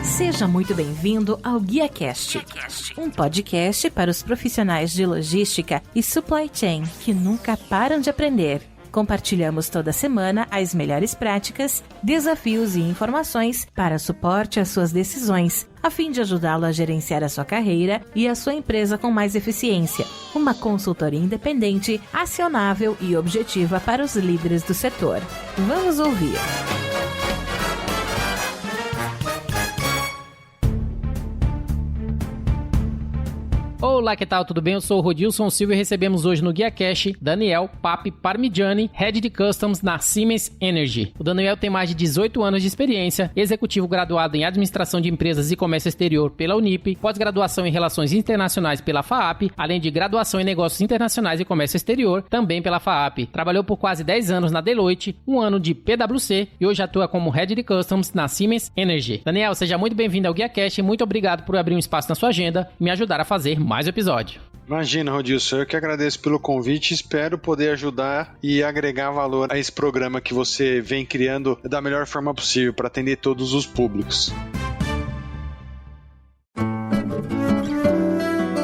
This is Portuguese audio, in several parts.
Seja muito bem-vindo ao GuiaCast, um podcast para os profissionais de logística e supply chain que nunca param de aprender. Compartilhamos toda semana as melhores práticas, desafios e informações para suporte às suas decisões, a fim de ajudá-lo a gerenciar a sua carreira e a sua empresa com mais eficiência. Uma consultoria independente, acionável e objetiva para os líderes do setor. Vamos ouvir! Olá, que tal? Tudo bem? Eu sou o Rodilson Silva e recebemos hoje no GuiaCast Daniel Papi Parmigiani, Head de Customs na Siemens Energy. O Daniel tem mais de 18 anos de experiência, executivo graduado em Administração de Empresas e Comércio Exterior pela Unip, pós-graduação em Relações Internacionais pela FAAP, além de graduação em Negócios Internacionais e Comércio Exterior, também pela FAAP. Trabalhou por quase 10 anos na Deloitte, um ano de PwC e hoje atua como Head de Customs na Siemens Energy. Daniel, seja muito bem-vindo ao GuiaCast e muito obrigado por abrir um espaço na sua agenda e me ajudar a fazer mais um episódio. Imagina, Rodilson, eu que agradeço pelo convite, espero poder ajudar e agregar valor a esse programa que você vem criando da melhor forma possível para atender todos os públicos.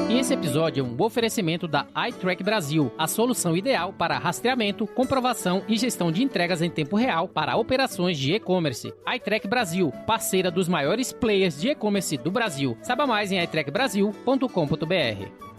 Esse episódio é um oferecimento da iTrack Brasil, a solução ideal para rastreamento, comprovação e gestão de entregas em tempo real para operações de e-commerce. iTrack Brasil, parceira dos maiores players de e-commerce do Brasil. Saiba mais em itrackbrasil.com.br.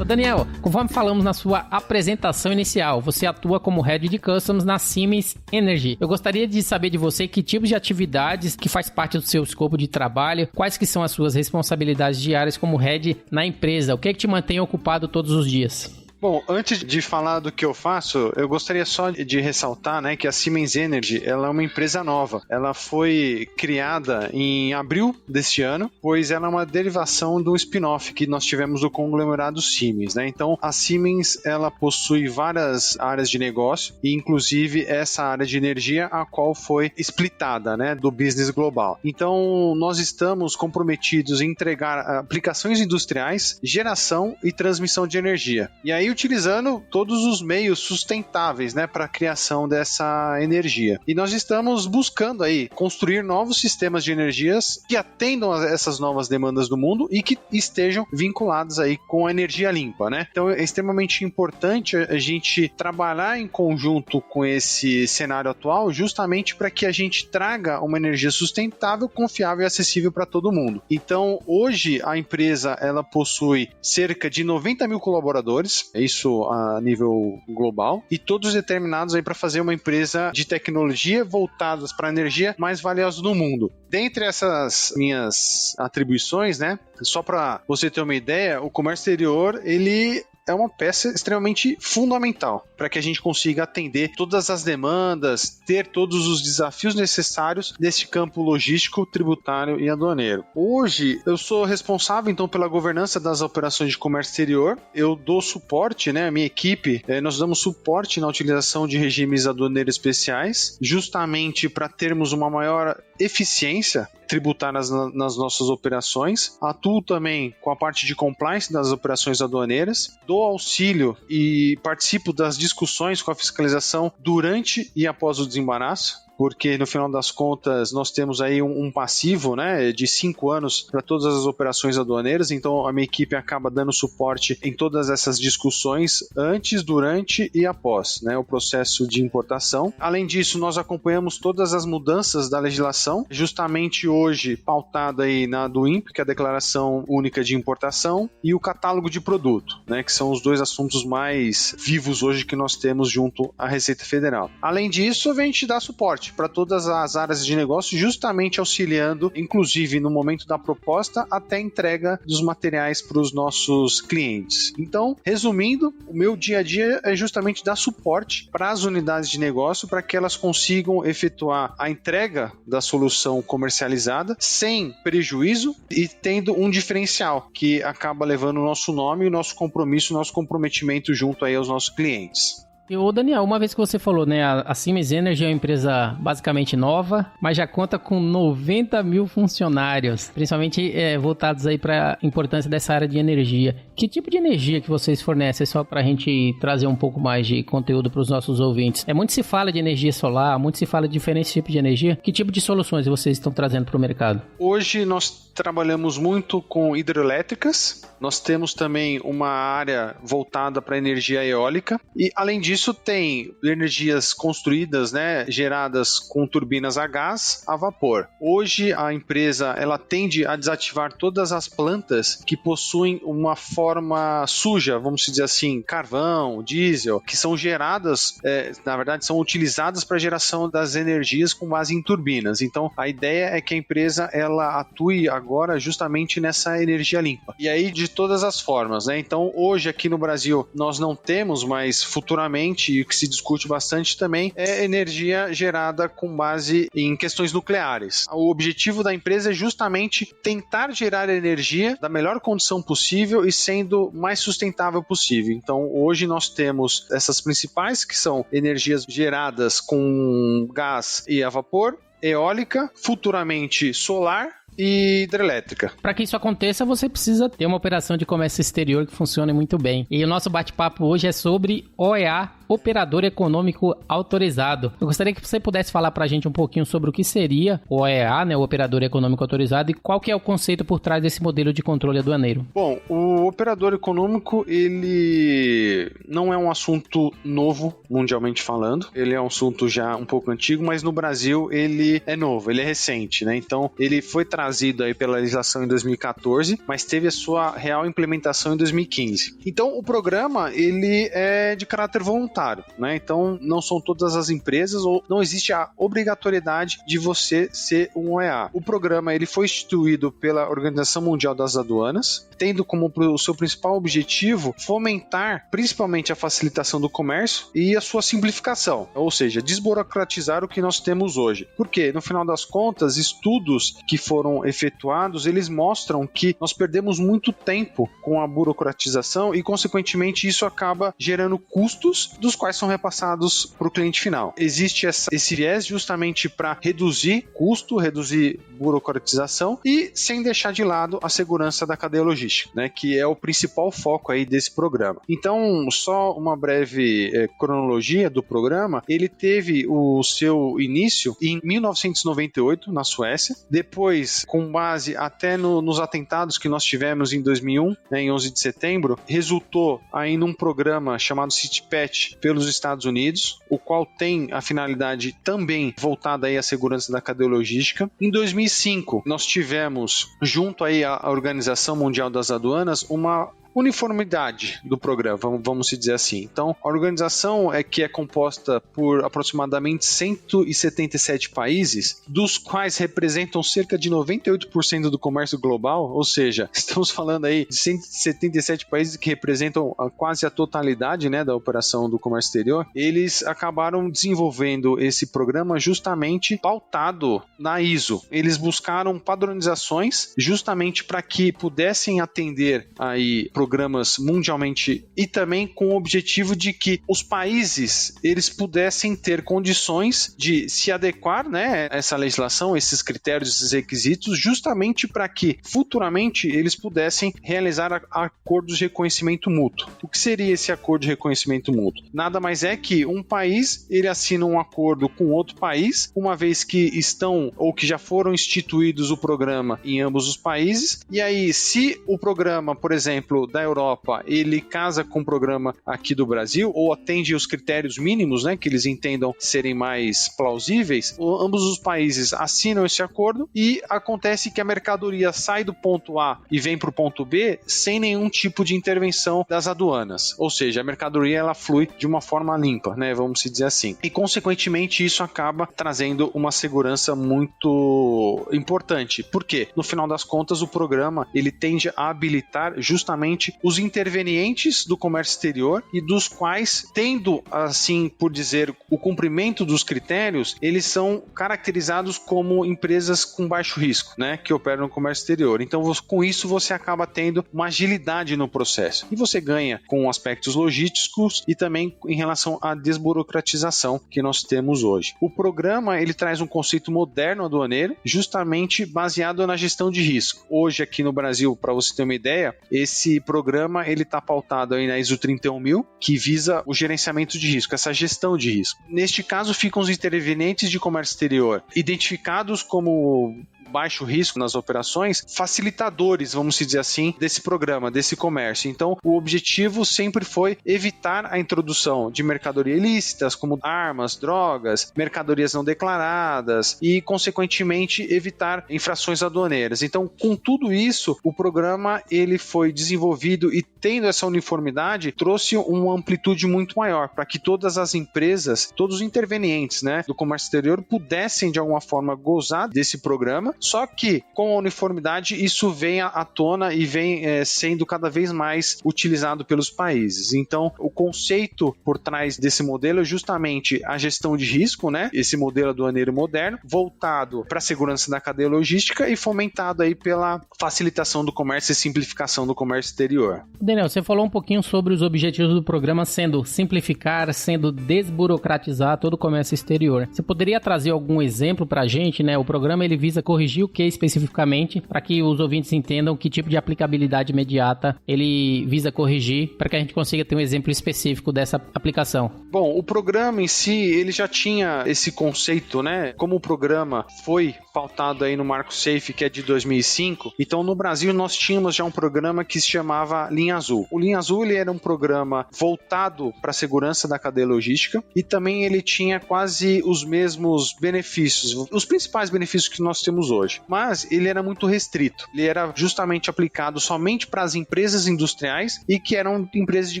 Daniel, conforme falamos na sua apresentação inicial, você atua como Head de Customs na Siemens Energy. Eu gostaria de saber de você que tipos de atividades que faz parte do seu escopo de trabalho, quais que são as suas responsabilidades diárias como Head na empresa, o que é que te mantém ocupado todos os dias? Bom, antes de falar do que eu faço, eu gostaria só de ressaltar, né, que a Siemens Energy ela é uma empresa nova. Ela foi criada em abril deste ano, pois ela é uma derivação do spin-off que nós tivemos do conglomerado Siemens, né? Então, a Siemens ela possui várias áreas de negócio e, inclusive, essa área de energia a qual foi splitada, né, do business global. Então, nós estamos comprometidos em entregar aplicações industriais, geração e transmissão de energia. E aí, utilizando todos os meios sustentáveis, né, para a criação dessa energia. E nós estamos buscando aí construir novos sistemas de energias que atendam a essas novas demandas do mundo e que estejam vinculados aí com a energia limpa, né? Então é extremamente importante a gente trabalhar em conjunto com esse cenário atual, justamente para que a gente traga uma energia sustentável, confiável e acessível para todo mundo. Então hoje a empresa ela possui cerca de 90 mil colaboradores, isso a nível global, e todos determinados aí para fazer uma empresa de tecnologia voltadas para a energia mais valiosa do mundo. Dentre essas minhas atribuições, né, só para você ter uma ideia, o comércio exterior, ele é uma peça extremamente fundamental para que a gente consiga atender todas as demandas, ter todos os desafios necessários desse campo logístico, tributário e aduaneiro. Hoje, eu sou responsável, então, pela governança das operações de comércio exterior. Eu dou suporte, né, a minha equipe, nós damos suporte na utilização de regimes aduaneiros especiais, justamente para termos uma maior eficiência tributária nas nossas operações. Atuo também com a parte de compliance das operações aduaneiras, dou auxílio e participo das discussões com a fiscalização durante e após o desembaraço, porque no final das contas nós temos aí um passivo, né, de 5 anos para todas as operações aduaneiras, então a minha equipe acaba dando suporte em todas essas discussões antes, durante e após, né, o processo de importação. Além disso, nós acompanhamos todas as mudanças da legislação, justamente hoje pautada aí na DUIMP, que é a Declaração Única de Importação, e o catálogo de produto, né, que são os dois assuntos mais vivos hoje que nós temos junto à Receita Federal. Além disso, a gente dá suporte para todas as áreas de negócio, justamente auxiliando, inclusive no momento da proposta, até a entrega dos materiais para os nossos clientes. Então, resumindo, o meu dia a dia é justamente dar suporte para as unidades de negócio para que elas consigam efetuar a entrega da solução comercializada sem prejuízo e tendo um diferencial que acaba levando o nosso nome, o nosso compromisso, o nosso comprometimento junto aí aos nossos clientes. E ô Daniel, uma vez que você falou, né, a Siemens Energy é uma empresa basicamente nova, mas já conta com 90 mil funcionários, principalmente voltados aí para a importância dessa área de energia. Que tipo de energia que vocês fornecem, só para a gente trazer um pouco mais de conteúdo para os nossos ouvintes? Muito se fala de energia solar, muito se fala de diferentes tipos de energia. Que tipo de soluções vocês estão trazendo para o mercado? Hoje nós trabalhamos muito com hidrelétricas, nós temos também uma área voltada para energia eólica e, além disso, tem energias construídas, né, geradas com turbinas a gás, a vapor. Hoje a empresa ela tende a desativar todas as plantas que possuem uma forma suja, vamos dizer assim, carvão, diesel, que são geradas, na verdade são utilizadas para a geração das energias com base em turbinas. Então a ideia é que a empresa ela atue agora justamente nessa energia limpa. E aí de todas as formas, né? Então hoje aqui no Brasil nós não temos, mas futuramente, e o que se discute bastante também, é energia gerada com base em questões nucleares. O objetivo da empresa é justamente tentar gerar energia da melhor condição possível e sendo mais sustentável possível. Então hoje nós temos essas principais, que são energias geradas com gás e a vapor, eólica, futuramente solar e hidrelétrica. Para que isso aconteça, você precisa ter uma operação de comércio exterior que funcione muito bem. E o nosso bate-papo hoje é sobre OEA, Operador Econômico Autorizado. Eu gostaria que você pudesse falar para a gente um pouquinho sobre o que seria o OEA, né, o Operador Econômico Autorizado, e qual que é o conceito por trás desse modelo de controle aduaneiro. Bom, o operador econômico, ele não é um assunto novo, mundialmente falando. Ele é um assunto já um pouco antigo, mas no Brasil ele é novo, ele é recente, né? Então, ele foi trazido aí pela legislação em 2014, mas teve a sua real implementação em 2015. Então, o programa, ele é de caráter voluntário, né? Então, não são todas as empresas, ou não existe a obrigatoriedade de você ser um OEA. O programa, ele foi instituído pela Organização Mundial das Aduanas, tendo como o seu principal objetivo fomentar, principalmente, a facilitação do comércio e a sua simplificação, ou seja, desburocratizar o que nós temos hoje. Porque, no final das contas, estudos que foram efetuados, eles mostram que nós perdemos muito tempo com a burocratização e, consequentemente, isso acaba gerando custos dos quais são repassados para o cliente final. Existe esse viés justamente para reduzir custo, reduzir burocratização e sem deixar de lado a segurança da cadeia logística, né, que é o principal foco aí desse programa. Então, só uma breve cronologia do programa. Ele teve o seu início em 1998 na Suécia, depois, com base até nos atentados que nós tivemos em 2001, né, em 11 de setembro, resultou aí num programa chamado CityPatch pelos Estados Unidos, o qual tem a finalidade também voltada aí à segurança da cadeia logística. Em 2005, nós tivemos, junto aí à Organização Mundial das Aduanas, uma uniformidade do programa, vamos dizer assim. Então, a organização que é composta por aproximadamente 177 países, dos quais representam cerca de 98% do comércio global, ou seja, estamos falando aí de 177 países que representam quase a totalidade, né, da operação do comércio exterior. Eles acabaram desenvolvendo esse programa justamente pautado na ISO. Eles buscaram padronizações justamente para que pudessem atender aí programas mundialmente e também com o objetivo de que os países eles pudessem ter condições de se adequar, né, a essa legislação, esses critérios, esses requisitos, justamente para que futuramente eles pudessem realizar acordos de reconhecimento mútuo. O que seria esse acordo de reconhecimento mútuo? Nada mais é que um país ele assina um acordo com outro país, uma vez que estão ou que já foram instituídos o programa em ambos os países, e aí se o programa, por exemplo, da Europa, ele casa com o programa aqui do Brasil, ou atende os critérios mínimos, né, que eles entendam serem mais plausíveis, ambos os países assinam esse acordo e acontece que a mercadoria sai do ponto A e vem para o ponto B sem nenhum tipo de intervenção das aduanas, ou seja, a mercadoria ela flui de uma forma limpa, né, vamos dizer assim. E consequentemente isso acaba trazendo uma segurança muito importante, porque no final das contas o programa ele tende a habilitar justamente justamente os intervenientes do comércio exterior e dos quais, tendo, assim por dizer, o cumprimento dos critérios, eles são caracterizados como empresas com baixo risco, né, que operam no comércio exterior. Então, com isso, você acaba tendo uma agilidade no processo. E você ganha com aspectos logísticos e também em relação à desburocratização que nós temos hoje. O programa, ele traz um conceito moderno aduaneiro, justamente baseado na gestão de risco. Hoje, aqui no Brasil, para você ter uma ideia, esse programa ele está pautado aí na ISO 31000, que visa o gerenciamento de risco, essa gestão de risco. Neste caso, ficam os intervenientes de comércio exterior identificados como baixo risco nas operações, facilitadores, vamos dizer assim, desse programa, desse comércio. Então, o objetivo sempre foi evitar a introdução de mercadorias ilícitas, como armas, drogas, mercadorias não declaradas e, consequentemente, evitar infrações aduaneiras. Então, com tudo isso, o programa ele foi desenvolvido e, tendo essa uniformidade, trouxe uma amplitude muito maior para que todas as empresas, todos os intervenientes, né, do comércio exterior pudessem, de alguma forma, gozar desse programa. Só que, com a uniformidade, isso vem à tona e vem sendo cada vez mais utilizado pelos países. Então, o conceito por trás desse modelo é justamente a gestão de risco, né? Esse modelo aduaneiro moderno, voltado para a segurança da cadeia logística e fomentado aí pela facilitação do comércio e simplificação do comércio exterior. Daniel, você falou um pouquinho sobre os objetivos do programa sendo simplificar, sendo desburocratizar todo o comércio exterior. Você poderia trazer algum exemplo para a gente, né? O programa ele visa corrigir o que especificamente, para que os ouvintes entendam que tipo de aplicabilidade imediata ele visa corrigir, para que a gente consiga ter um exemplo específico dessa aplicação. Bom, o programa em si, ele já tinha esse conceito, né? Como o programa foi pautado aí no Marco Safe, que é de 2005, então no Brasil nós tínhamos já um programa que se chamava Linha Azul. O Linha Azul ele era um programa voltado para a segurança da cadeia logística e também ele tinha quase os mesmos benefícios, os principais benefícios que nós temos hoje, mas ele era muito restrito. Ele era justamente aplicado somente para as empresas industriais e que eram empresas de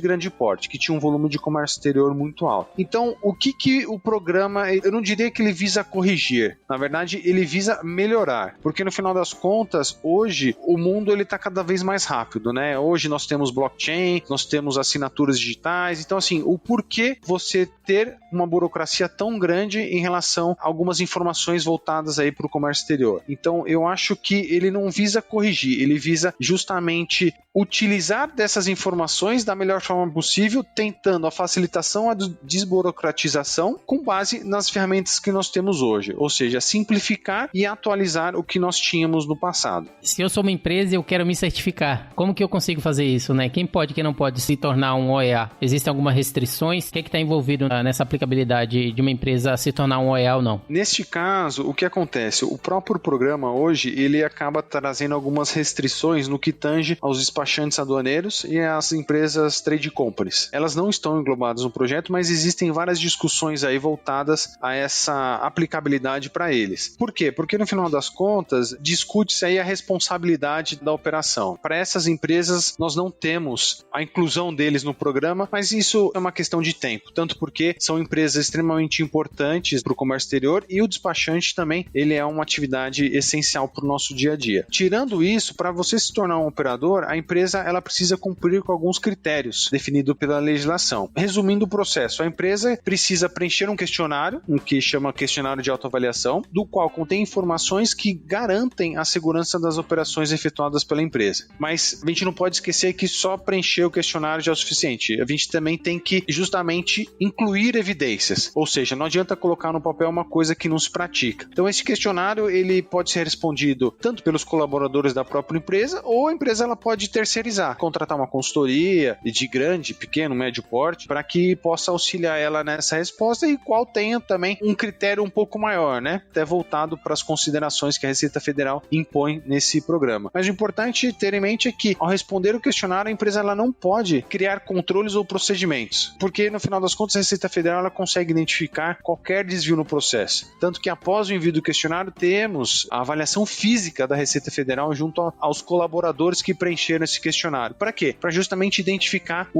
grande porte, que tinham um volume de comércio exterior muito alto. Então, o que o programa, eu não diria que ele visa corrigir, na verdade, ele visa melhorar, porque no final das contas, hoje, o mundo ele está cada vez mais rápido, né? Hoje nós temos blockchain, nós temos assinaturas digitais, então assim, o porquê você ter uma burocracia tão grande em relação a algumas informações voltadas aí para o comércio exterior. Então, eu acho que ele não visa corrigir, ele visa justamente utilizar dessas informações da melhor forma possível, tentando a facilitação, a desburocratização com base nas ferramentas que nós temos hoje, ou seja, simplificar e atualizar o que nós tínhamos no passado. Se eu sou uma empresa e eu quero me certificar, como que eu consigo fazer isso, né? Quem pode, quem não pode se tornar um OEA? Existem algumas restrições? O que está envolvido nessa aplicabilidade de uma empresa se tornar um OEA ou não? Neste caso, o que acontece? O próprio programa hoje, ele acaba trazendo algumas restrições no que tange aos despachantes aduaneiros e às empresas trade companies. Elas não estão englobadas no projeto, mas existem várias discussões aí voltadas a essa aplicabilidade para eles. Por quê? Porque no final das contas, discute-se aí a responsabilidade da operação. Para essas empresas, nós não temos a inclusão deles no programa, mas isso é uma questão de tempo, tanto porque são empresas extremamente importantes para o comércio exterior e o despachante também, ele é uma atividade essencial para o nosso dia a dia. Tirando isso, para você se tornar um operador, a empresa ela precisa cumprir com alguns critérios definidos pela legislação. Resumindo o processo, a empresa precisa preencher um questionário, que chama questionário de autoavaliação, do qual contém informações que garantem a segurança das operações efetuadas pela empresa. Mas a gente não pode esquecer que só preencher o questionário já é o suficiente. A gente também tem que justamente incluir evidências, ou seja, não adianta colocar no papel uma coisa que não se pratica. Então esse questionário ele pode ser respondido tanto pelos colaboradores da própria empresa, ou a empresa ela pode terceirizar, contratar uma consultoria de grande, pequeno, médio porte, para que possa auxiliar ela nessa resposta e qual tenha também um critério um pouco maior, né? Até voltado para as considerações que a Receita Federal impõe nesse programa. Mas o importante ter em mente é que, ao responder o questionário, a empresa ela não pode criar controles ou procedimentos, porque no final das contas a Receita Federal ela consegue identificar qualquer desvio no processo. Tanto que após o envio do questionário temos fizemos a avaliação física da Receita Federal junto aos colaboradores que preencheram esse questionário. Para quê? Para justamente identificar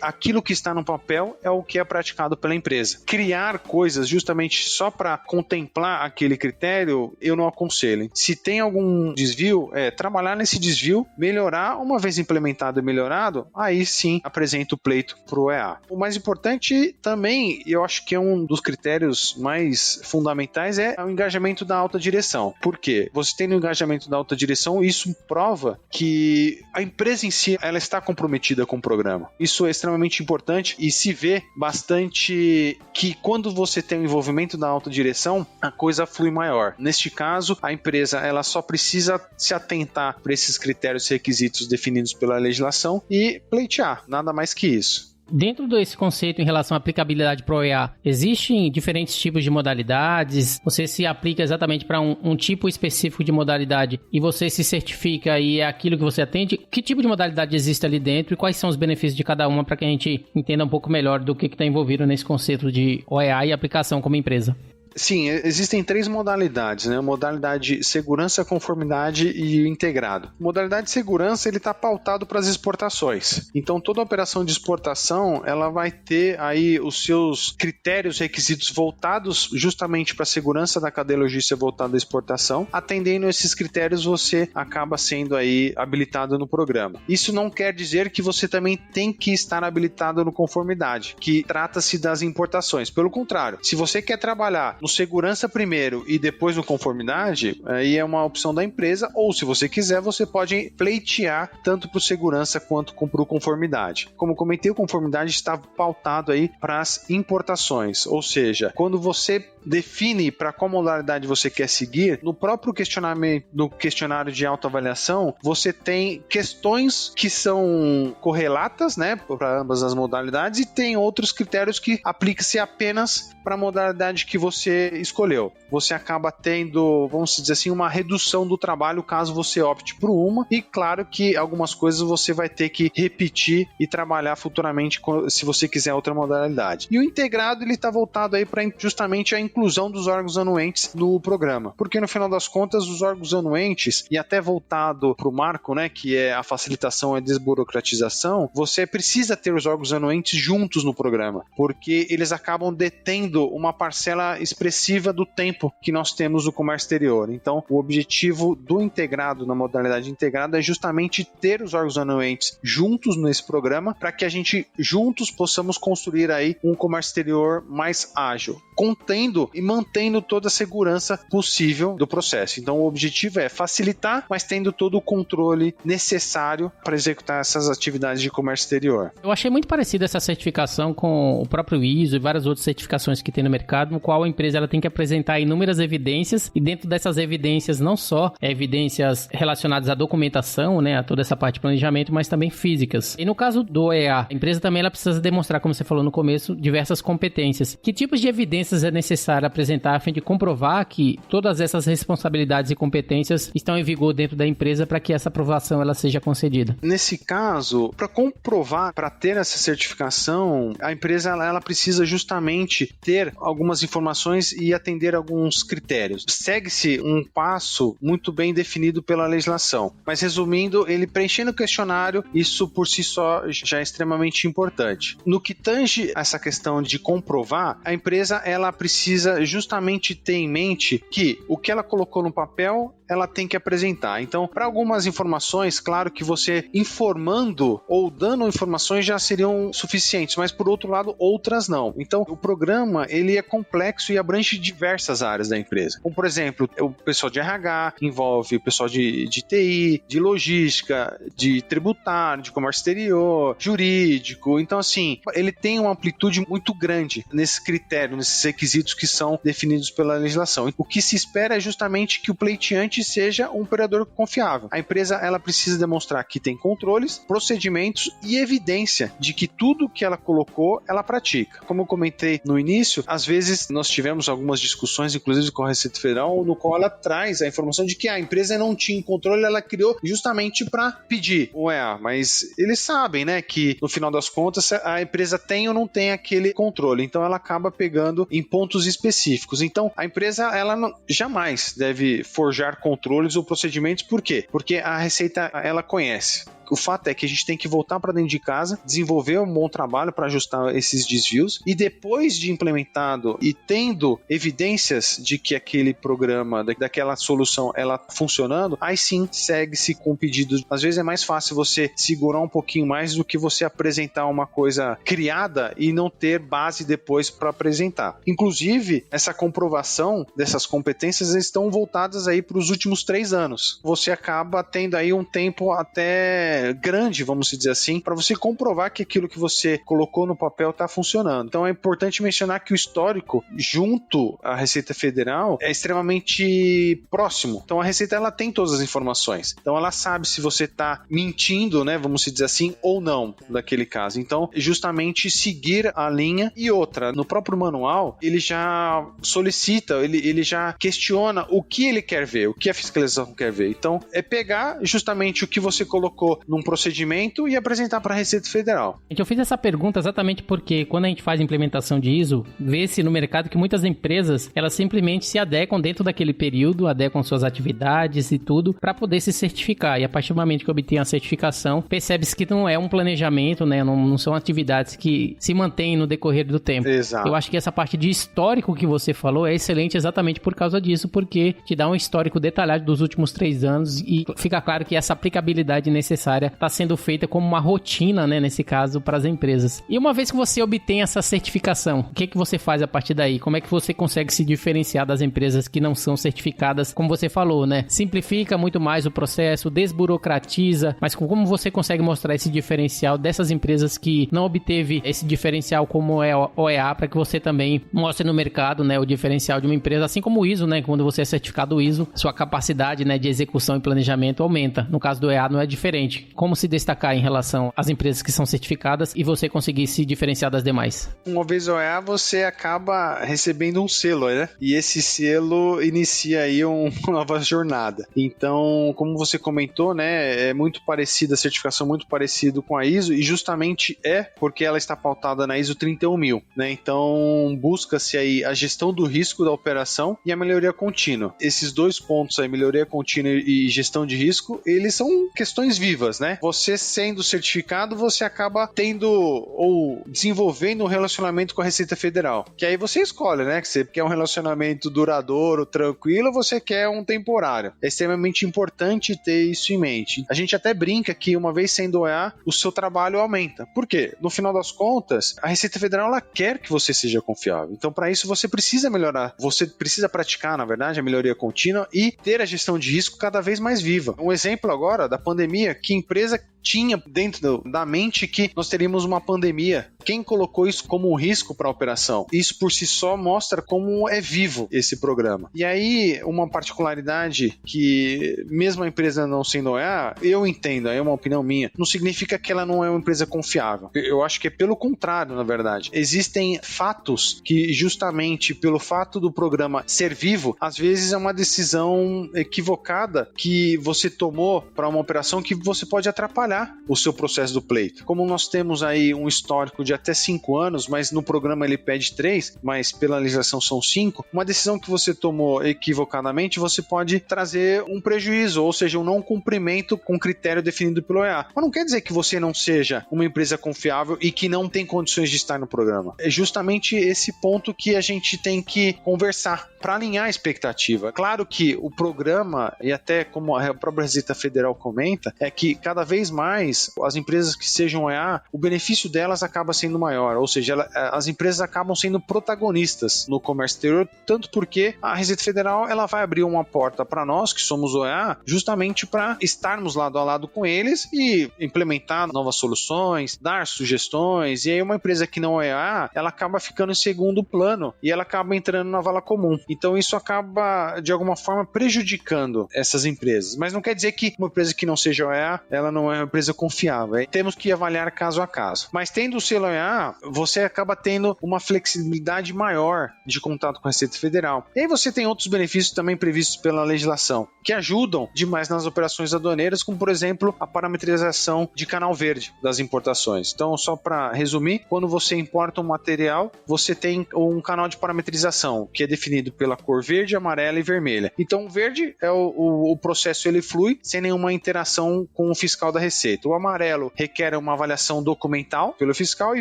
aquilo que está no papel é o que é praticado pela empresa. Criar coisas justamente só para contemplar aquele critério, eu não aconselho. Se tem algum desvio, trabalhar nesse desvio, melhorar, uma vez implementado e melhorado, aí sim apresenta o pleito para o EA. O mais importante também, eu acho que é um dos critérios mais fundamentais, é o engajamento da alta direção. Por quê? Você tem o engajamento da alta direção, isso prova que a empresa em si ela está comprometida com o programa. Isso é extremamente importante e se vê bastante que quando você tem o envolvimento da alta direção, a coisa flui maior. Neste caso, a empresa ela só precisa se atentar para esses critérios e requisitos definidos pela legislação e pleitear, nada mais que isso. Dentro desse conceito em relação à aplicabilidade para o OEA, existem diferentes tipos de modalidades? Você se aplica exatamente para um tipo específico de modalidade e você se certifica e é aquilo que você atende? Que tipo de modalidade existe ali dentro e quais são os benefícios de cada uma para que a gente entenda um pouco melhor do que está envolvido nesse conceito de OEA e aplicação como empresa? Sim, existem 3 modalidades, né? Modalidade segurança, conformidade e integrado. Modalidade segurança, ele está pautado para as exportações. Então, toda operação de exportação, ela vai ter aí os seus critérios, requisitos voltados justamente para a segurança da cadeia logística voltada à exportação. Atendendo esses critérios, você acaba sendo aí habilitado no programa. Isso não quer dizer que você também tem que estar habilitado no conformidade, que trata-se das importações. Pelo contrário, se você quer trabalhar no segurança primeiro e depois no conformidade, aí é uma opção da empresa, ou se você quiser, você pode pleitear tanto para o segurança quanto para o conformidade. Como comentei, o conformidade está pautado aí para as importações, ou seja, quando você define para qual modalidade você quer seguir, no próprio questionário de autoavaliação, você tem questões que são correlatas, né, para ambas as modalidades e tem outros critérios que aplicam-se apenas para a modalidade que você escolheu. Você acaba tendo, vamos dizer assim, uma redução do trabalho caso você opte por uma e claro que algumas coisas você vai ter que repetir e trabalhar futuramente se você quiser outra modalidade. E o integrado ele está voltado aí para justamente a inclusão dos órgãos anuentes no programa, porque no final das contas os órgãos anuentes e até voltado para o marco, né, que é a facilitação e a desburocratização, você precisa ter os órgãos anuentes juntos no programa, porque eles acabam detendo uma parcela expressiva do tempo que nós temos no comércio exterior. Então, o objetivo do integrado, na modalidade integrada, é justamente ter os órgãos anuentes juntos nesse programa para que a gente juntos possamos construir aí um comércio exterior mais ágil, contendo e mantendo toda a segurança possível do processo. Então, o objetivo é facilitar, mas tendo todo o controle necessário para executar essas atividades de comércio exterior. Eu achei muito parecida essa certificação com o próprio ISO e várias outras certificações que tem no mercado, no qual a empresa ela tem que apresentar inúmeras evidências e dentro dessas evidências não só evidências relacionadas à documentação, né, a toda essa parte de planejamento, mas também físicas. E no caso do OEA, a empresa também ela precisa demonstrar, como você falou no começo, diversas competências. Que tipos de evidências é necessário apresentar a fim de comprovar que todas essas responsabilidades e competências estão em vigor dentro da empresa para que essa aprovação ela seja concedida? Nesse caso, para comprovar, para ter essa certificação, a empresa ela precisa justamente ter algumas informações e atender alguns critérios. Segue-se um passo muito bem definido pela legislação, mas resumindo, ele preenchendo o questionário, isso por si só já é extremamente importante. No que tange essa questão de comprovar, a empresa ela precisa justamente ter em mente que o que ela colocou no papel ela tem que apresentar. Então, para algumas informações, claro que você informando ou dando informações já seriam suficientes, mas por outro lado, outras não. Então, o programa, ele é complexo e abrange diversas áreas da empresa. Como, por exemplo, o pessoal de RH, envolve o pessoal de TI, de logística, de tributário, de comércio exterior, jurídico. Então, assim, ele tem uma amplitude muito grande nesse critério, nesses requisitos que são definidos pela legislação. O que se espera é justamente que o pleiteante seja um operador confiável. A empresa ela precisa demonstrar que tem controles, procedimentos e evidência de que tudo que ela colocou, ela pratica. Como eu comentei no início, às vezes nós tivemos algumas discussões, inclusive com a Receita Federal, no qual ela traz a informação de que a empresa não tinha controle, ela criou justamente para pedir o EA, mas eles sabem, né, que no final das contas a empresa tem ou não tem aquele controle, então ela acaba pegando em pontos específicos. Então, a empresa ela jamais deve forjar controles ou procedimentos. Por quê? Porque a Receita ela conhece. O fato é que a gente tem que voltar para dentro de casa, desenvolver um bom trabalho para ajustar esses desvios e depois de implementado e tendo evidências de que aquele programa, daquela solução, ela funcionando, aí sim segue-se com o pedido. Às vezes é mais fácil você segurar um pouquinho mais do que você apresentar uma coisa criada e não ter base depois para apresentar. Inclusive, essa comprovação dessas competências estão voltadas aí para os últimos 3 anos. Você acaba tendo aí um tempo até grande, vamos dizer assim, para você comprovar que aquilo que você colocou no papel está funcionando. Então é importante mencionar que o histórico junto à Receita Federal é extremamente próximo. Então a Receita ela tem todas as informações. Então ela sabe se você está mentindo, né, vamos dizer assim, ou não daquele caso. Então justamente seguir a linha. E outra, no próprio manual ele já solicita, ele já questiona o que ele quer ver, o que a fiscalização quer ver. Então é pegar justamente o que você colocou num procedimento e apresentar para a Receita Federal. Eu fiz essa pergunta exatamente porque quando a gente faz implementação de ISO, vê-se no mercado que muitas empresas, elas simplesmente se adequam dentro daquele período, adequam suas atividades e tudo para poder se certificar. E a partir do momento que obtém a certificação, percebe-se que não é um planejamento, né? Não são atividades que se mantêm no decorrer do tempo. Exato. Eu acho que essa parte de histórico que você falou é excelente exatamente por causa disso, porque te dá um histórico detalhado dos últimos 3 anos e fica claro que essa aplicabilidade necessária está sendo feita como uma rotina, né, nesse caso, para as empresas. E uma vez que você obtém essa certificação, o que você faz a partir daí? Como é que você consegue se diferenciar das empresas que não são certificadas, como você falou, né? Simplifica muito mais o processo, desburocratiza, mas como você consegue mostrar esse diferencial dessas empresas que não obteve esse diferencial como é o OEA, para que você também mostre no mercado, né, o diferencial de uma empresa, assim como o ISO, né? Quando você é certificado ISO, sua capacidade, né, de execução e planejamento aumenta. No caso do OEA não é diferente. Como se destacar em relação às empresas que são certificadas e você conseguir se diferenciar das demais? Uma vez OEA, você acaba recebendo um selo, né? E esse selo inicia aí uma nova jornada. Então, como você comentou, né? É muito parecida, a certificação muito parecida com a ISO, e justamente é porque ela está pautada na ISO 31000, né? Então, busca-se aí a gestão do risco da operação e a melhoria contínua. Esses 2 pontos aí, melhoria contínua e gestão de risco, eles são questões vivas, né? Você sendo certificado, você acaba tendo ou desenvolvendo um relacionamento com a Receita Federal. Que aí você escolhe, né? Que você quer um relacionamento duradouro, tranquilo, ou você quer um temporário. É extremamente importante ter isso em mente. A gente até brinca que uma vez sendo OEA, o seu trabalho aumenta. Por quê? No final das contas, a Receita Federal ela quer que você seja confiável. Então, para isso, você precisa melhorar. Você precisa praticar, na verdade, a melhoria contínua e ter a gestão de risco cada vez mais viva. Um exemplo agora da pandemia, que empresa tinha dentro da mente que nós teríamos uma pandemia. Quem colocou isso como um risco para a operação? Isso por si só mostra como é vivo esse programa. E aí, uma particularidade que, mesmo a empresa não sendo OEA, eu entendo, é uma opinião minha, não significa que ela não é uma empresa confiável. Eu acho que é pelo contrário, na verdade. Existem fatos que, justamente pelo fato do programa ser vivo, às vezes é uma decisão equivocada que você tomou para uma operação que você pode atrapalhar o seu processo do pleito. Como nós temos aí um histórico de até 5 anos, mas no programa ele pede 3, mas pela legislação são 5, uma decisão que você tomou equivocadamente, você pode trazer um prejuízo, ou seja, um não cumprimento com critério definido pelo OEA. Mas não quer dizer que você não seja uma empresa confiável e que não tem condições de estar no programa. É justamente esse ponto que a gente tem que conversar para alinhar a expectativa. Claro que o programa, e até como a própria Receita Federal comenta, é que cada vez mais as empresas que sejam OEA, o benefício delas acaba sendo maior, ou seja, as empresas acabam sendo protagonistas no comércio exterior, tanto porque a Receita Federal ela vai abrir uma porta para nós, que somos OEA, justamente para estarmos lado a lado com eles e implementar novas soluções, dar sugestões, e aí uma empresa que não é OEA, ela acaba ficando em segundo plano e ela acaba entrando na vala comum. Então isso acaba, de alguma forma, prejudicando essas empresas. Mas não quer dizer que uma empresa que não seja OEA, ela não é uma empresa confiável. Temos que avaliar caso a caso. Mas tendo o selo OEA, você acaba tendo uma flexibilidade maior de contato com a Receita Federal. E aí você tem outros benefícios também previstos pela legislação, que ajudam demais nas operações aduaneiras, como, por exemplo, a parametrização de canal verde das importações. Então, só para resumir, quando você importa um material, você tem um canal de parametrização, que é definido pela cor verde, amarela e vermelha. Então, o verde é o processo, ele flui sem nenhuma interação com o fiscal da Receita. O amarelo requer uma avaliação documental pelo fiscal, e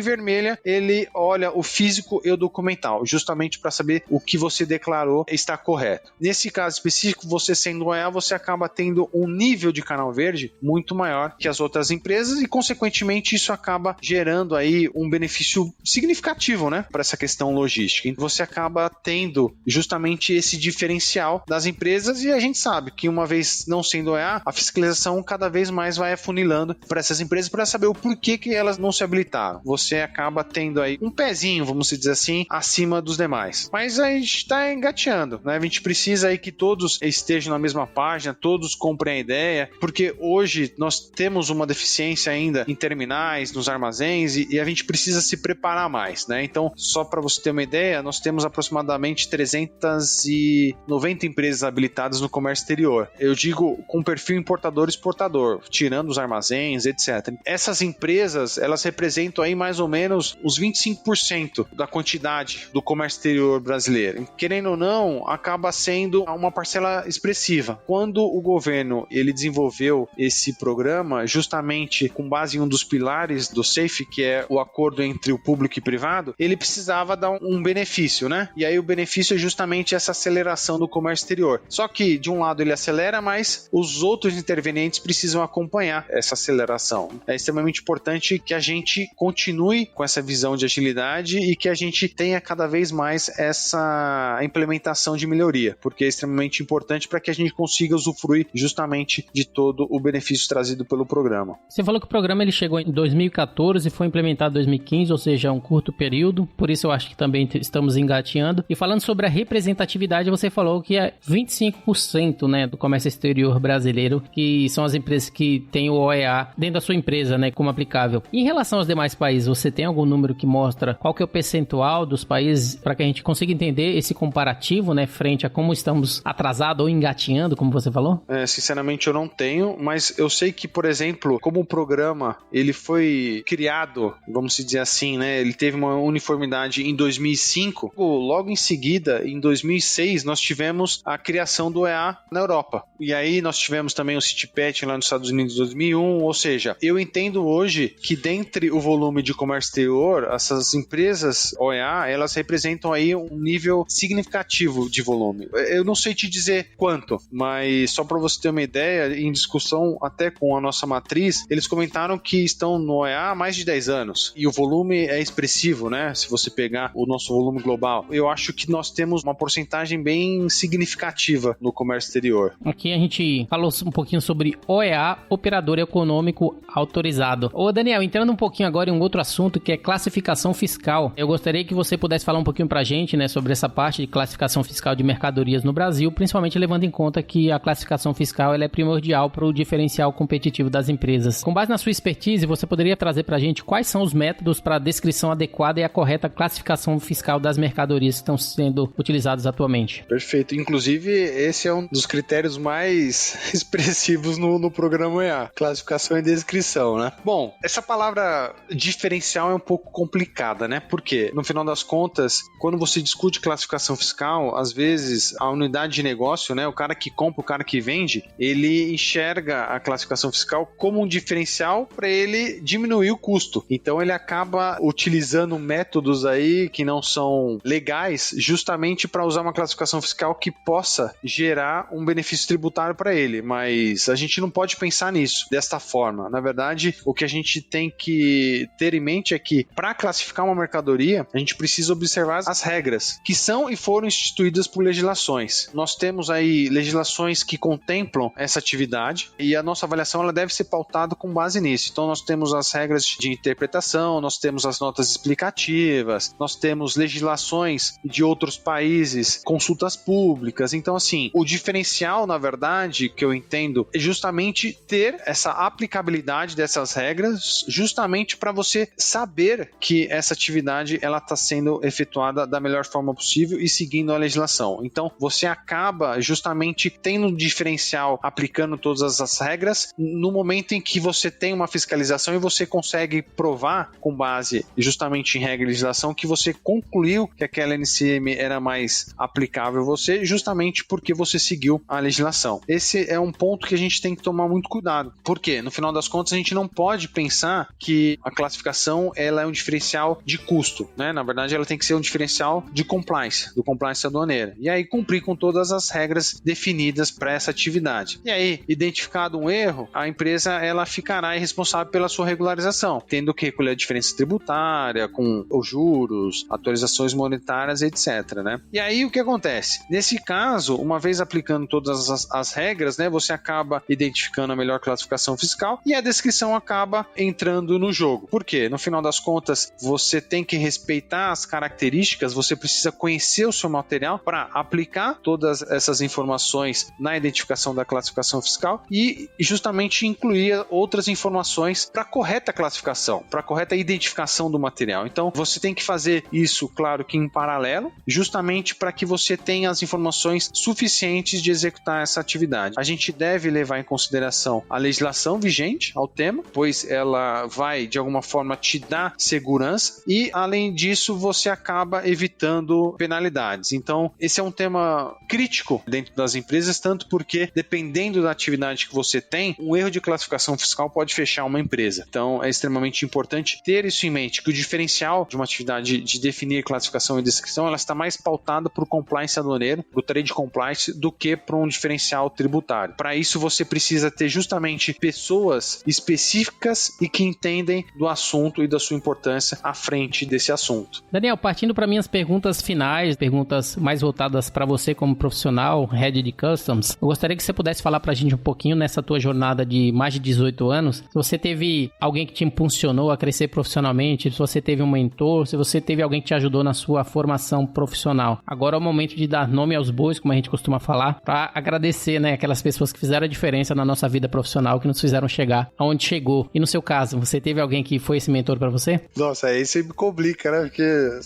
vermelha, ele olha o físico e o documental, justamente para saber o que você declarou está correto. Nesse caso específico, você sendo OEA, você acaba tendo um nível de canal verde muito maior que as outras empresas e, consequentemente, isso acaba gerando aí um benefício significativo, né, para essa questão logística. E você acaba tendo justamente esse diferencial das empresas, e a gente sabe que, uma vez não sendo OEA, a fiscalização cada vez mais vai afunilando para essas empresas para saber o porquê que elas não se habilitaram. Você acaba tendo aí um pezinho, vamos dizer assim, acima dos demais. Mas a gente está engateando, né? A gente precisa aí que todos estejam na mesma página, todos comprem a ideia, porque hoje nós temos uma deficiência ainda em terminais, nos armazéns, e a gente precisa se preparar mais, né? Então, só para você ter uma ideia, nós temos aproximadamente 390 empresas habilitadas no comércio exterior. Eu digo com perfil importador-exportador, tirando os armazéns, etc. Essas empresas, elas representam aí mais ou menos os 25% da quantidade do comércio exterior brasileiro. Querendo ou não, acaba sendo uma parcela expressiva. Quando o governo ele desenvolveu esse programa, justamente com base em um dos pilares do SAFE, que é o acordo entre o público e privado, ele precisava dar um benefício, né? E aí o benefício é justamente essa aceleração do comércio exterior. Só que, de um lado, ele acelera, mas os outros intervenientes precisam acompanhar essa aceleração. É extremamente importante que a gente continue com essa visão de agilidade e que a gente tenha cada vez mais essa implementação de melhoria, porque é extremamente importante para que a gente consiga usufruir justamente de todo o benefício trazido pelo programa. Você falou que o programa ele chegou em 2014 e foi implementado em 2015, ou seja, um curto período, por isso eu acho que também estamos engateando. E falando sobre a representatividade, você falou que é 25%, né, do comércio exterior brasileiro, que são as empresas que têm o OEA dentro da sua empresa, né, como aplicável. Em relação aos demais países, você tem algum número que mostra qual que é o percentual dos países para que a gente consiga entender esse comparativo, né, frente a como estamos atrasados ou engatinhando, como você falou? Sinceramente eu não tenho, mas eu sei que, por exemplo, como o programa ele foi criado, vamos dizer assim, né, ele teve uma uniformidade em 2005, logo em seguida, em 2006, nós tivemos a criação do OEA na Europa. E aí nós tivemos também o CITPAT lá nos Estados Unidos em 2001, ou seja, eu entendo hoje que dentre o volume de comércio exterior, essas empresas OEA, elas representam aí um nível significativo de volume. Eu não sei te dizer quanto, mas só para você ter uma ideia, em discussão até com a nossa matriz, eles comentaram que estão no OEA há mais de 10 anos. E o volume é expressivo, né? Se você pegar o nosso volume global. Eu acho que nós temos uma porcentagem bem significativa no comércio exterior. Aqui a gente falou um pouquinho sobre OEA, Operador Econômico Autorizado. Ô Daniel, entrando um pouquinho agora em um outro assunto que é classificação fiscal. Eu gostaria que você pudesse falar um pouquinho pra gente, né, sobre essa parte de classificação fiscal de mercadorias no Brasil, principalmente levando em conta que a classificação fiscal ela é primordial para o diferencial competitivo das empresas. Com base na sua expertise, você poderia trazer pra gente quais são os métodos para a descrição adequada e a correta classificação fiscal das mercadorias que estão sendo utilizados atualmente? Perfeito. Inclusive, esse é um dos critérios mais expressivos no programa OEA. Classificação e descrição, né? Bom, essa palavra diferencial é um pouco complicada, né? Porque, no final das contas, quando você discute classificação fiscal, às vezes a unidade de negócio, né? O cara que compra, o cara que vende, ele enxerga a classificação fiscal como um diferencial para ele diminuir o custo. Então, ele acaba utilizando métodos aí que não são legais justamente para usar uma classificação fiscal que possa gerar um benefício tributário para ele, mas a gente não pode pensar nisso desta forma. Na verdade, o que a gente tem que ter em mente é que para classificar uma mercadoria, a gente precisa observar as regras que são e foram instituídas por legislações. Nós temos aí legislações que contemplam essa atividade e a nossa avaliação ela deve ser pautada com base nisso. Então nós temos as regras de interpretação, nós temos as notas explicativas, nós temos legislações de outros países, consultas públicas. Então assim, o diferencial na verdade que eu entendo é justamente ter essa aplicabilidade dessas regras justamente para você saber que essa atividade ela está sendo efetuada da melhor forma possível e seguindo a legislação. Então, você acaba justamente tendo um diferencial aplicando todas as regras no momento em que você tem uma fiscalização e você consegue provar com base justamente em regra e legislação que você concluiu que aquela NCM era mais aplicável a você justamente porque você seguiu a legislação. Esse é um ponto que a gente tem que tomar muito cuidado. Por quê? No final das contas, a gente não pode pensar que a classificação ela é um diferencial de custo, né? Na verdade, ela tem que ser um diferencial de compliance, do compliance aduaneira. E aí, cumprir com todas as regras definidas para essa atividade. E aí, identificado um erro, a empresa ela ficará responsável pela sua regularização, tendo que recolher a diferença tributária, com os juros, atualizações monetárias, etc., né? E aí, o que acontece? Nesse caso, uma vez aplicando todas as regras, né, você acaba identificando a melhor classificação fiscal e a descrição acaba entrando no jogo. Por quê? No final das contas, você tem que respeitar as características, você precisa conhecer o seu material para aplicar todas essas informações na identificação da classificação fiscal e justamente incluir outras informações para a correta classificação, para a correta identificação do material. Então, você tem que fazer isso, claro que em paralelo, justamente para que você tenha as informações suficientes de executar essa atividade. A gente deve levar em consideração a legislação vigente ao tema, pois ela vai, de alguma forma, te dar segurança e, além disso, você acaba evitando penalidades. Então, esse é um tema crítico dentro das empresas, tanto porque, dependendo da atividade que você tem, um erro de classificação fiscal pode fechar uma empresa. Então, é extremamente importante ter isso em mente, que o diferencial de uma atividade de definir classificação e descrição, ela está mais pautada por compliance aduaneiro, o trade compliance, do que para um diferencial tributário. Para isso, você precisa ter justamente pessoas específicas e que entendem do assunto e da sua importância à frente desse assunto. Daniel, partindo para minhas perguntas finais, perguntas mais voltadas para você como profissional, Head de Customs, eu gostaria que você pudesse falar para a gente um pouquinho nessa tua jornada de mais de 18 anos, se você teve alguém que te impulsionou a crescer profissionalmente, se você teve um mentor, se você teve alguém que te ajudou na sua formação profissional. Agora é o momento de dar nome aos bois, como a gente costuma falar, para agradecer, né, aquelas pessoas que fizeram a diferença na nossa vida profissional, que nos fizeram chegar aonde chegou. E no seu caso, você teve alguém que foi esse mentor para você? Nossa, aí você me complica, né? Porque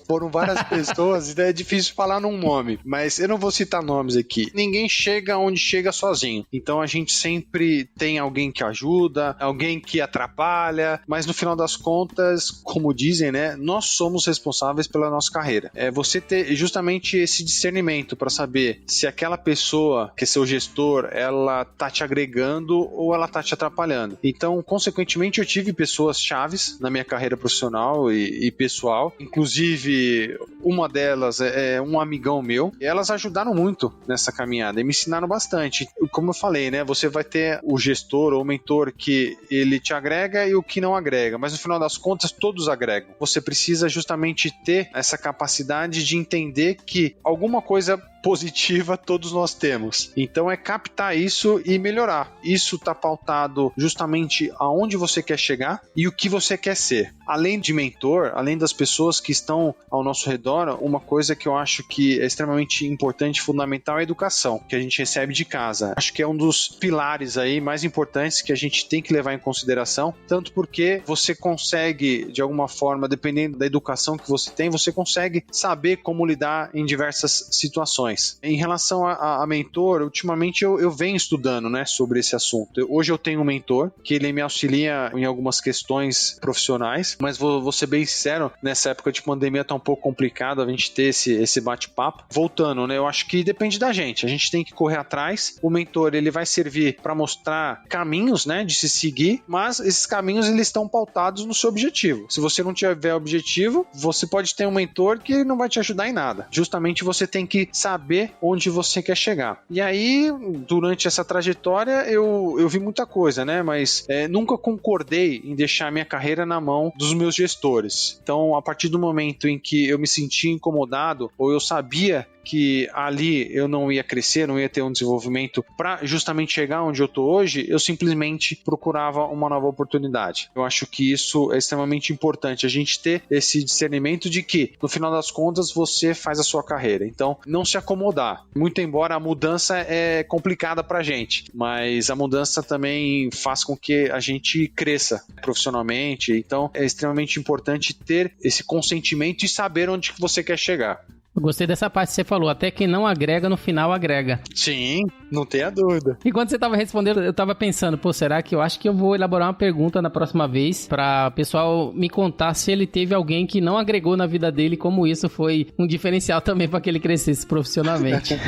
foram várias pessoas e é difícil falar num nome, mas eu não vou citar nomes aqui. Ninguém chega onde chega sozinho. Então a gente sempre tem alguém que ajuda, alguém que atrapalha, mas no final das contas, como dizem, né? Nós somos responsáveis pela nossa carreira. É você ter justamente esse discernimento para saber se aquela pessoa, que é seu gestor, ela tá te agregando ou ela tá te atrapalhando. Então, consequentemente, eu tive pessoas chaves na minha carreira profissional e pessoal. Inclusive, uma delas é um amigão meu. E elas ajudaram muito nessa caminhada e me ensinaram bastante. Como eu falei, né? Você vai ter o gestor ou o mentor que ele te agrega e o que não agrega. Mas no final das contas, todos agregam. Você precisa justamente ter essa capacidade de entender que alguma coisa positiva todos nós temos. Então é captar isso e melhorar. Isso está pautado justamente aonde você quer chegar e o que você quer ser. Além de mentor, além das pessoas que estão ao nosso redor, uma coisa que eu acho que é extremamente importante e fundamental é a educação, que a gente recebe de casa. Acho que é um dos pilares aí mais importantes que a gente tem que levar em consideração, tanto porque você consegue, de alguma forma, dependendo da educação que você tem, você consegue saber como lidar em diversas situações. Em relação a mentor, ultimamente eu venho estudando, né, sobre esse assunto. Hoje eu tenho um mentor que ele me auxilia em algumas questões profissionais, mas vou ser bem sincero, nessa época de pandemia tá um pouco complicado a gente ter esse bate-papo. Voltando, né, eu acho que depende da gente, a gente tem que correr atrás. O mentor, ele vai servir para mostrar caminhos, né, de se seguir, mas esses caminhos, eles estão pautados no seu objetivo. Se você não tiver objetivo, você pode ter um mentor que não vai te ajudar em nada. Justamente você tem que saber onde você quer chegar. E aí, durante essa trajetória, eu vi muita coisa, né? Mas nunca concordei em deixar minha carreira na mão dos meus gestores. Então, a partir do momento em que eu me senti incomodado, ou eu sabia que ali eu não ia crescer, não ia ter um desenvolvimento para justamente chegar onde eu tô hoje, eu simplesmente procurava uma nova oportunidade. Eu acho que isso é extremamente importante, a gente ter esse discernimento de que, no final das contas, você faz a sua carreira. Então, não se acomodar. Muito embora a mudança é complicada pra gente, mas a mudança também faz com que a gente cresça profissionalmente. Então, é extremamente importante ter esse consentimento e saber onde que você quer chegar. Eu gostei dessa parte que você falou, até quem não agrega, no final agrega. Sim, não tenha dúvida. E quando você estava respondendo, eu estava pensando, será que eu acho que eu vou elaborar uma pergunta na próxima vez para o pessoal me contar se ele teve alguém que não agregou na vida dele, como isso foi um diferencial também para que ele crescesse profissionalmente.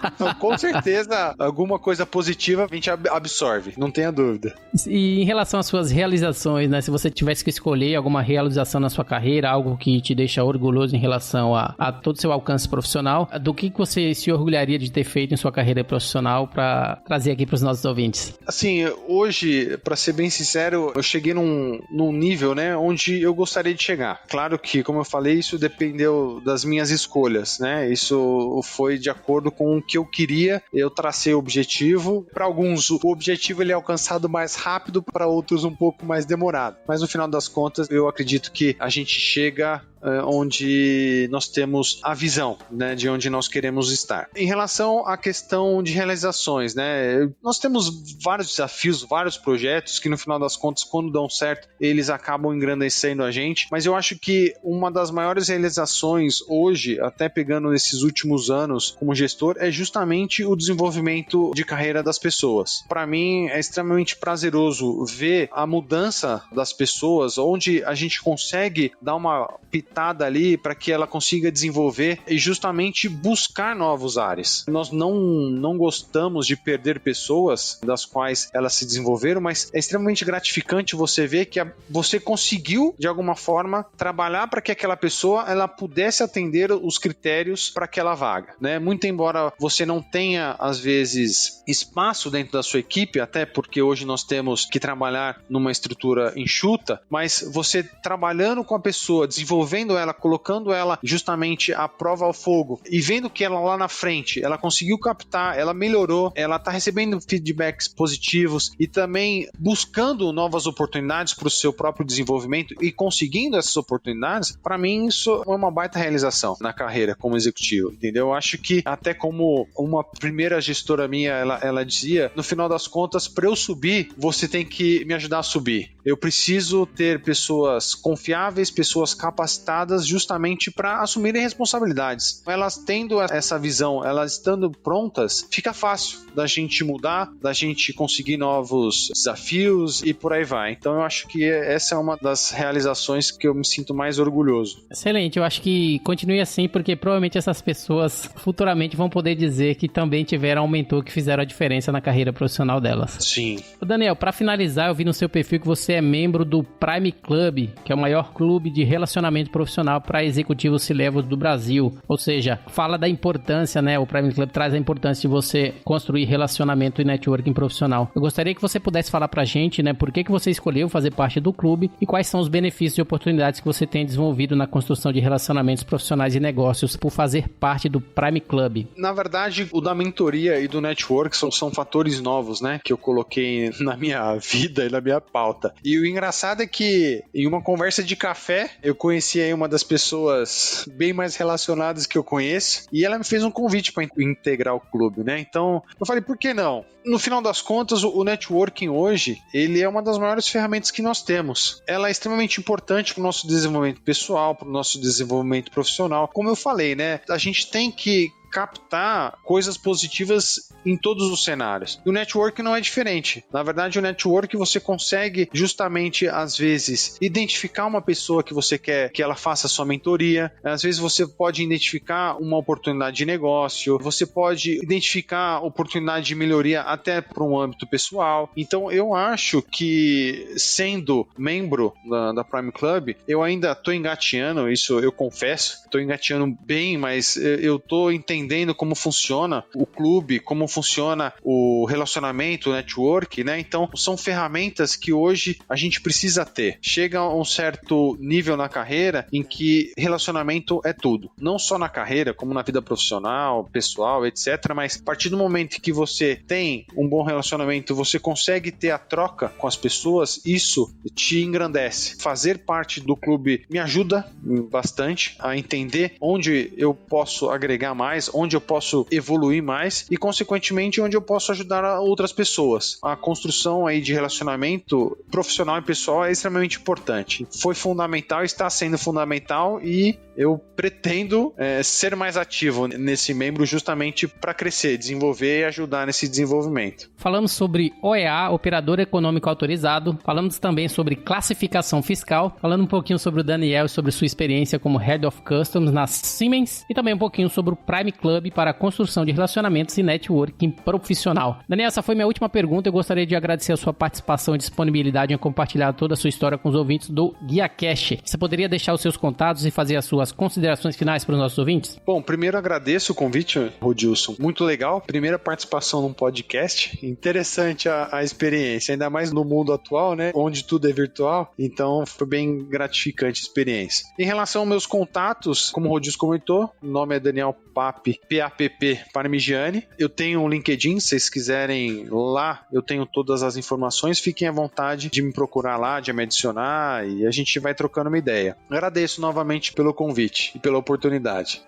Então, com certeza, alguma coisa positiva a gente absorve, não tenha dúvida. E em relação às suas realizações, né? Se você tivesse que escolher alguma realização na sua carreira, algo que te deixa orgulhoso em relação a todo o seu alcance profissional, do que você se orgulharia de ter feito em sua carreira profissional para trazer aqui para os nossos ouvintes? Assim, hoje, para ser bem sincero, eu cheguei num nível, né, onde eu gostaria de chegar. Claro que, como eu falei, isso dependeu das minhas escolhas, né? Isso foi de acordo com o que eu queria, eu tracei o objetivo. Para alguns, o objetivo ele é alcançado mais rápido, para outros um pouco mais demorado. Mas no final das contas, eu acredito que a gente chega onde nós temos a visão, né, de onde nós queremos estar. Em relação à questão de realizações, né, nós temos vários desafios, vários projetos que no final das contas, quando dão certo, eles acabam engrandecendo a gente, mas eu acho que uma das maiores realizações hoje, até pegando nesses últimos anos como gestor, é justamente o desenvolvimento de carreira das pessoas. Para mim, é extremamente prazeroso ver a mudança das pessoas, onde a gente consegue dar uma pitada ali para que ela consiga desenvolver e justamente buscar novos ares. Nós não gostamos de perder pessoas das quais elas se desenvolveram, mas é extremamente gratificante você ver que você conseguiu, de alguma forma, trabalhar para que aquela pessoa ela pudesse atender os critérios para aquela vaga, né? Muito embora você não tenha, às vezes, espaço dentro da sua equipe, até porque hoje nós temos que trabalhar numa estrutura enxuta, mas você trabalhando com a pessoa, desenvolvendo ela, colocando ela justamente à prova ao fogo e vendo que ela lá na frente, ela conseguiu captar, ela melhorou, ela está recebendo feedbacks positivos e também buscando novas oportunidades para o seu próprio desenvolvimento e conseguindo essas oportunidades, para mim isso é uma baita realização na carreira como executivo, entendeu? Eu acho que até como uma primeira gestora minha, ela dizia, no final das contas, para eu subir, você tem que me ajudar a subir. Eu preciso ter pessoas confiáveis, pessoas capacitadas justamente para assumirem responsabilidades. Elas tendo essa visão, elas estando prontas, fica fácil da gente mudar, da gente conseguir novos desafios e por aí vai. Então eu acho que essa é uma das realizações que eu me sinto mais orgulhoso. Excelente, eu acho que continue assim, porque provavelmente essas pessoas futuramente vão poder dizer que também tiveram um mentor que fizeram a diferença na carreira profissional delas. Sim. Daniel, para finalizar, eu vi no seu perfil que você é membro do Prime Club, que é o maior clube de relacionamento profissional para executivos C-Levels do Brasil. Ou seja, fala da importância, né? O Prime Club traz a importância de você construir relacionamento e networking profissional. Eu gostaria que você pudesse falar pra gente, né? Por que você escolheu fazer parte do clube e quais são os benefícios e oportunidades que você tem desenvolvido na construção de relacionamentos profissionais e negócios por fazer parte do Prime Club. Na verdade, o da mentoria e do network são fatores novos, né? Que eu coloquei na minha vida e na minha pauta. E o engraçado é que em uma conversa de café, eu conheci aí uma das pessoas bem mais relacionadas que eu conheço e ela me fez um convite para integrar o clube, né? Então, eu falei, por que não? No final das contas, o networking hoje, ele é uma das maiores ferramentas que nós temos. Ela é extremamente importante para o nosso desenvolvimento pessoal, para o nosso desenvolvimento profissional. Como eu falei, né? A gente tem que captar coisas positivas em todos os cenários. E o network não é diferente. Na verdade, o network você consegue justamente, às vezes, identificar uma pessoa que você quer que ela faça a sua mentoria. Às vezes você pode identificar uma oportunidade de negócio. Você pode identificar oportunidade de melhoria até para um âmbito pessoal. Então, eu acho que, sendo membro da Prime Club, eu ainda estou engateando, isso eu confesso. Estou engateando bem, mas eu estou entendendo entendendo como funciona o clube, como funciona o relacionamento, o network, né? Então, são ferramentas que hoje a gente precisa ter. Chega a um certo nível na carreira em que relacionamento é tudo. Não só na carreira, como na vida profissional, pessoal, etc. Mas a partir do momento que você tem um bom relacionamento, você consegue ter a troca com as pessoas, isso te engrandece. Fazer parte do clube me ajuda bastante a entender onde eu posso agregar mais, onde eu posso evoluir mais e, consequentemente, onde eu posso ajudar outras pessoas. A construção aí de relacionamento profissional e pessoal é extremamente importante. Foi fundamental, está sendo fundamental e eu pretendo ser mais ativo nesse membro justamente para crescer, desenvolver e ajudar nesse desenvolvimento. Falamos sobre OEA, Operador Econômico Autorizado, falamos também sobre classificação fiscal, falando um pouquinho sobre o Daniel e sobre sua experiência como Head of Customs na Siemens e também um pouquinho sobre o Prime Club para a construção de relacionamentos e networking profissional. Daniel, essa foi minha última pergunta. Eu gostaria de agradecer a sua participação e disponibilidade em compartilhar toda a sua história com os ouvintes do GuiaCast. Você poderia deixar os seus contatos e fazer as suas considerações finais para os nossos ouvintes? Bom, primeiro agradeço o convite, Rodilson. Muito legal. Primeira participação num podcast. Interessante a experiência, ainda mais no mundo atual, né? Onde tudo é virtual. Então, foi bem gratificante a experiência. Em relação aos meus contatos, como o Rodilson comentou, o nome é Daniel Papp, P-A-P-P, Parmigiani. Eu tenho um LinkedIn, se vocês quiserem lá, eu tenho todas as informações. Fiquem à vontade de me procurar lá, de me adicionar e a gente vai trocando uma ideia. Agradeço novamente pelo convite e pela oportunidade.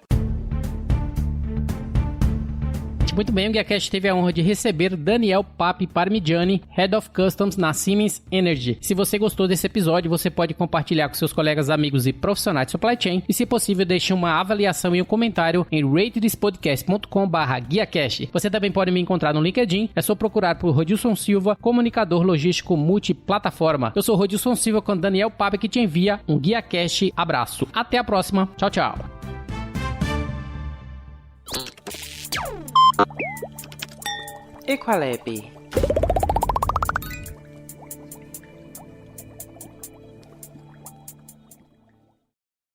Muito bem, o GuiaCast teve a honra de receber Daniel Papp Parmigiani, Head of Customs na Siemens Energy. Se você gostou desse episódio, você pode compartilhar com seus colegas, amigos e profissionais de supply chain e, se possível, deixe uma avaliação e um comentário em ratedespodcast.com/GuiaCast. Você também pode me encontrar no LinkedIn, é só procurar por Rodilson Silva, comunicador logístico multiplataforma. Eu sou Rodilson Silva com Daniel Papp que te envia um GuiaCast abraço. Até a próxima, tchau, tchau. Equalab.